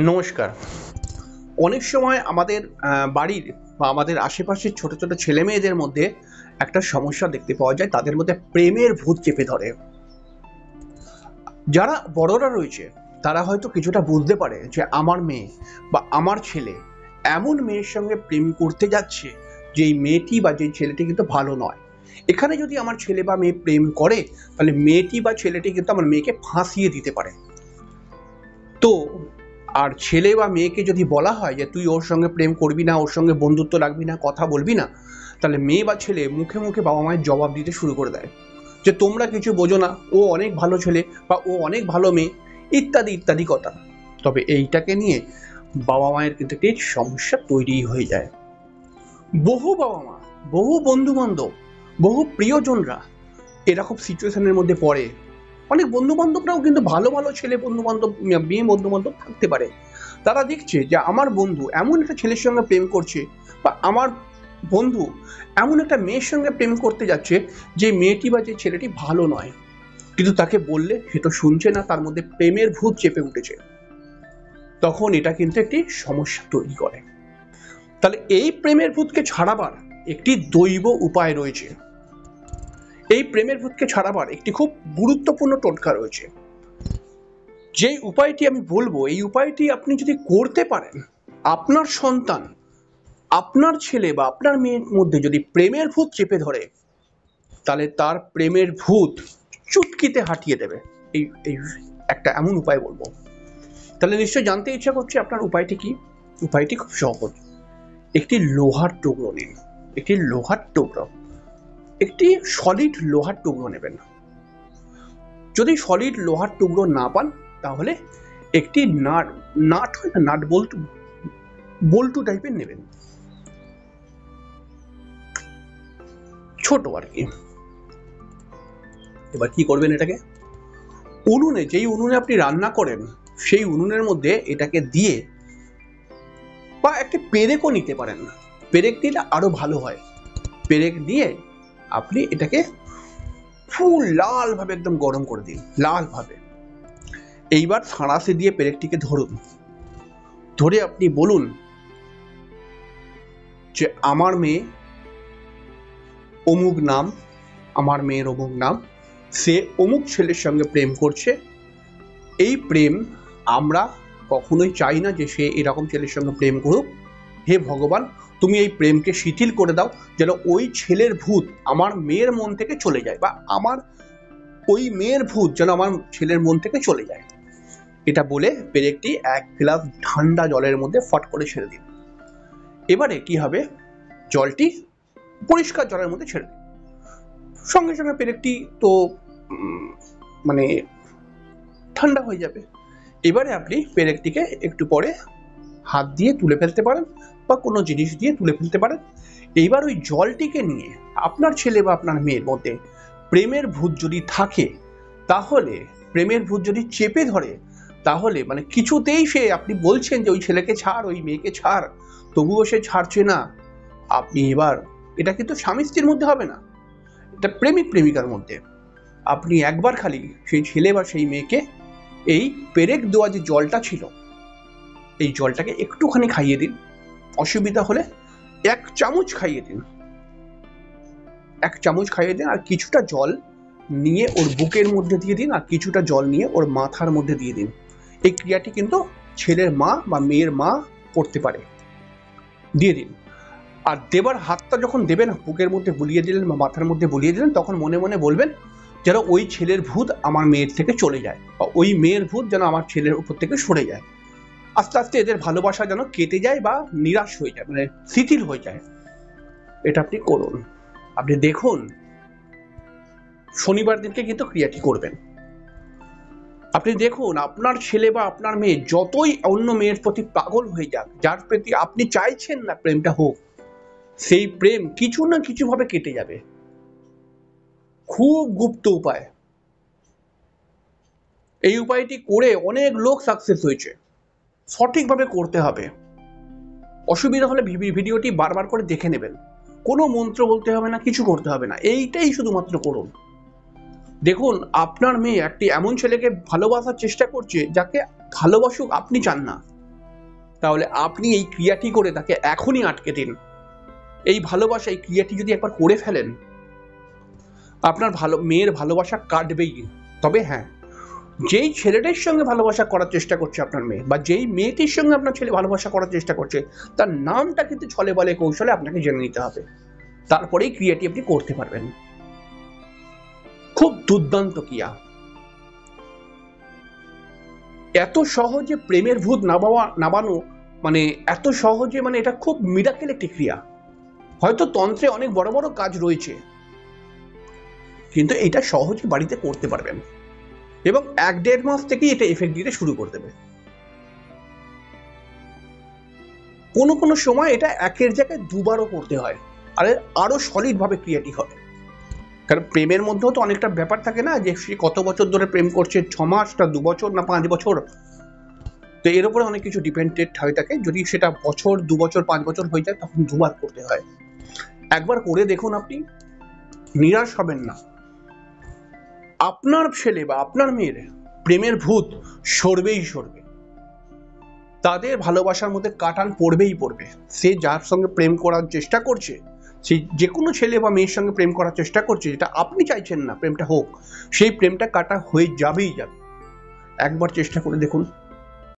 নমস্কার। অনেক সময় আমাদের বাড়ির বা আমাদের আশেপাশের ছোট ছোট ছেলে মেয়েদের মধ্যে একটা সমস্যা দেখতে পাওয়া যায়, তাদের মধ্যে প্রেমের ভূত চেপে ধরে। যারা বড়রা রয়েছে তারা হয়তো কিছুটা বুঝতে পারে যে আমার মেয়ে বা আমার ছেলে এমন মেয়ের সঙ্গে প্রেম করতে যাচ্ছে যে মেয়েটি বা যে ছেলেটি কিন্তু ভালো নয়। এখানে যদি আমার ছেলে বা মেয়ে প্রেম করে, তাহলে মেয়েটি বা ছেলেটি কিন্তু আমার মেয়েকে ফাঁসিয়ে দিতে পারে। তো আর ছেলে বা মেয়েকে যদি বলা হয় যে তুই ওর সঙ্গে প্রেম করবি না, ওর সঙ্গে বন্ধুত্ব রাখবি না, কথা বলবি না, তাহলে মেয়ে বা ছেলে মুখে মুখে বাবা মায়ের জবাব দিতে শুরু করে দেয় যে তোমরা কিছু বোঝো না, ও অনেক ভালো ছেলে বা ও অনেক ভালো মেয়ে, ইত্যাদি ইত্যাদি কথা। তবে এইটাকে নিয়ে বাবা মায়ের কিন্তু একটি সমস্যা তৈরি হয়ে যায়। বহু বাবা মা, বহু বন্ধু বান্ধব, বহু প্রিয়জনরা এরকম সিচুয়েশনের মধ্যে পড়ে। অনেক বন্ধু বান্ধবরাও কিন্তু ভালো ভালো ছেলে বন্ধু বান্ধব, মেয়ে বন্ধু বান্ধব থাকতে পারে। তারা দেখছে যে আমার বন্ধু এমন একটা ছেলের সঙ্গে প্রেম করছে বা আমার বন্ধু এমন একটা মেয়ের সঙ্গে প্রেম করতে যাচ্ছে যে মেয়েটি বা যে ছেলেটি ভালো নয়, কিন্তু তাকে বললে সে তো শুনছে না, তার মধ্যে প্রেমের ভূত চেপে উঠেছে। তখন এটা কিন্তু একটি সমস্যা তৈরি করে। তাহলে এই প্রেমের ভূতকে ছাড়াবার একটি দৈব উপায় রয়েছে। এই প্রেমের ভূতকে ছাড়াবার একটি খুব গুরুত্বপূর্ণ টোটকা রয়েছে। যে উপায়টি আমি বলবো, এই উপায়টি আপনি যদি করতে পারেন, আপনার সন্তান, আপনার ছেলে বা আপনার মেয়ের মধ্যে যদি প্রেমের ভূত চেপে ধরে, তাহলে তার প্রেমের ভূত চুটকিতে হাঁটিয়ে দেবে। এই এই একটা এমন উপায় বলবো। তাহলে নিশ্চয়ই জানতে ইচ্ছা করছে আপনার উপায়টি কি। উপায়টি খুব সহজ। একটি লোহার টুকরো নিন। একটি লোহার টুকরো, একটি সলিড লোহার টুকরো নেবেন। যদি সলিড লোহার টুকরো না পান, তাহলে একটি নাট, নাট হয় না, নাট বল্টু, বল্টু টাইপের নেবেন, ছোট আর কি। এবার কি করবেন, এটাকে উনুনে, যেই উনুনে আপনি রান্না করেন সেই উনুনের মধ্যে এটাকে দিয়ে, বা একটা পেরেকও নিতে পারেন, পেরেক দিলে আরো ভালো হয়। পেরেক দিয়ে আপনি এটাকে ফুল লাল ভাবে একদম গরম করে দিন, লাল ভাবে। এইবার সাঁড়াশি দিয়ে পেরেকটিকে ধরুন, ধরে আপনি বলুন যে আমার মেয়ে অমুক নাম, আমার মেয়ের অমুক নাম, সে অমুক ছেলের সঙ্গে প্রেম করছে। এই প্রেম আমরা কখনোই চাই না যে সে এরকম ছেলের সঙ্গে প্রেম করুক। হে ভগবান, তুমি এই প্রেমকে শিথিল করে দাও, যেন ওই ছেলের ভূত আমার মেয়ের মন থেকে চলে যায়, বা আমার ওই মেয়ের ভূত যেন আমার ছেলের মন থেকে চলে যায়। এটা বলে পেরেকটি এক গ্লাস ঠান্ডা জলের মধ্যে ফট করে ছেড়ে দিন। এবারে কি হবে, জলটি পরিষ্কার জলের মধ্যে ছেড়ে দিন। সঙ্গে সঙ্গে পেরেকটি তো মানে ঠান্ডা হয়ে যাবে। এবারে আপনি পেরেকটিকে একটু পরে হাত দিয়ে তুলে ফেলতে পারেন বা কোনো জিনিস দিয়ে তুলে ফেলতে পারেন। এইবার ওই জলটিকে নিয়ে আপনার ছেলে বা আপনার মেয়ের মধ্যে প্রেমের ভূত যদি থাকে, তাহলে প্রেমের ভূত যদি চেপে ধরে, তাহলে মানে কিছুতেই সে, আপনি বলছেন যে ওই ছেলেকে ছাড়, ওই মেয়েকে ছাড়, তবুও সে ছাড়ছে না। আপনি এবার, এটা কিন্তু স্বামী স্ত্রীর মধ্যে হবে না, এটা প্রেমিক প্রেমিকার মধ্যে। আপনি একবার খালি সেই ছেলে বা সেই মেয়েকে এই পেরেক দেওয়া যে জলটা ছিল, এই জলটাকে একটুখানি খাইয়ে দিন। অসুবিধা হলে 1 চামচ খাইয়ে দিন, 1 চামচ খাইয়ে দিন। আর কিছুটা জল নিয়ে ওর বুকের মধ্যে দিয়ে দিন, আর কিছুটা জল নিয়ে ওর মাথার মধ্যে দিয়ে দিন। এই ক্রিয়াটি কিন্তু ছেলের মা বা মেয়ের মা করতে পারে, দিয়ে দিন। আর দেবার হাতটা যখন দেবেন, বুকের মধ্যে বুলিয়ে দিলেন বা মাথার মধ্যে বুলিয়ে দিলেন, তখন মনে মনে বলবেন যেন ওই ছেলের ভূত আমার মেয়ের থেকে চলে যায়, বা ওই মেয়ের ভূত যেন আমার ছেলের উপর থেকে সরে যায়। আস্তে আস্তে এদের ভালোবাসা যেন কেটে যায় বা নিরাশ হয়ে যায়, মানে শিথিল হয়ে যায়। এটা আপনি করুন, আপনি দেখুন শনিবার দিনকে কিন্তু ক্রিয়াটি করবেন। আপনি দেখুন আপনার ছেলে বা আপনার মেয়ে যতই অন্য মেয়ের প্রতি পাগল হয়ে যাক, যার প্রতি আপনি চাইছেন না প্রেমটা হোক, সেই প্রেম কিছু না কিছু ভাবে কেটে যাবে। খুব গুপ্ত উপায়। এই উপায়টি করে অনেক লোক সাকসেস হয়েছে। সঠিকভাবে করতে হবে। অসুবিধা হলে ভিডিওটি বারবার করে দেখে নেবেন। কোনো মন্ত্র বলতে হবে না, কিছু করতে হবে না, এইটাই শুধুমাত্র করুন। দেখুন আপনার মেয়ে একটি এমন ছেলেকে ভালোবাসার চেষ্টা করছে যাকে ভালোবাসুক আপনি চান না, তাহলে আপনি এই ক্রিয়াটি করে তাকে এখনই আটকে দিন। এই ভালোবাসা, এই ক্রিয়াটি যদি একবার করে ফেলেন, আপনার মেয়ের ভালোবাসা কাটবেই। তবে হ্যাঁ, যেই ছেলেটির সঙ্গে ভালোবাসা করার চেষ্টা করছে আপনার মেয়ে, বা যেই মেয়েটির সঙ্গে আপনার ছেলে ভালোবাসা করার চেষ্টা করছে, তার নামটা কিন্তু ছলে বলে কৌশলে আপনাকে জেনে নিতে হবে, তারপরেই ক্রিয়াটি আপনি করতে পারবেন। খুব দুর্দান্ত ক্রিয়া। এত সহজে প্রেমের ভূত নামানো, মানে এত সহজে, মানে এটা খুব মিরাকেল একটি ক্রিয়া। হয়তো তন্ত্রে অনেক বড় বড় কাজ রয়েছে, কিন্তু এটা সহজে বাড়িতে করতে পারবেন, এবং 1-1.5 মাস থেকেই এটা এফেক্ট দিতে শুরু করে দেবে। কোনো কোনো সময় এটা একের জায়গায় দুবারও করতে হয়, আরো সলিড ভাবে ক্রিয়াটি হবে। কারণ প্রেমের মধ্যেও তো অনেকটা ব্যাপার থাকে না, যে সে কত বছর ধরে প্রেম করছে, 6 মাস না 2 বছর না 5 বছর, তো এর উপরে অনেক কিছু ডিপেন্ডেড হয়ে থাকে। যদি সেটা বছর, 2 বছর, 5 বছর হয়ে যায়, তখন দুবার করতে হয়। একবার করে দেখুন, আপনি নিরাশ হবেন না। আপনার ছেলে বা আপনার মেয়ের প্রেমের ভূত সরবেই সরবে, তাদের ভালোবাসার মধ্যে কাটান পড়বেই পড়বে। সে যার সঙ্গে প্রেম করার চেষ্টা করছে, সেই যে কোনো ছেলে বা মেয়ের সঙ্গে প্রেম করার চেষ্টা করছে, যেটা আপনি চাইছেন না প্রেমটা হোক, সেই প্রেমটা কাটা হয়ে যাবেই যাবে। একবার চেষ্টা করে দেখুন।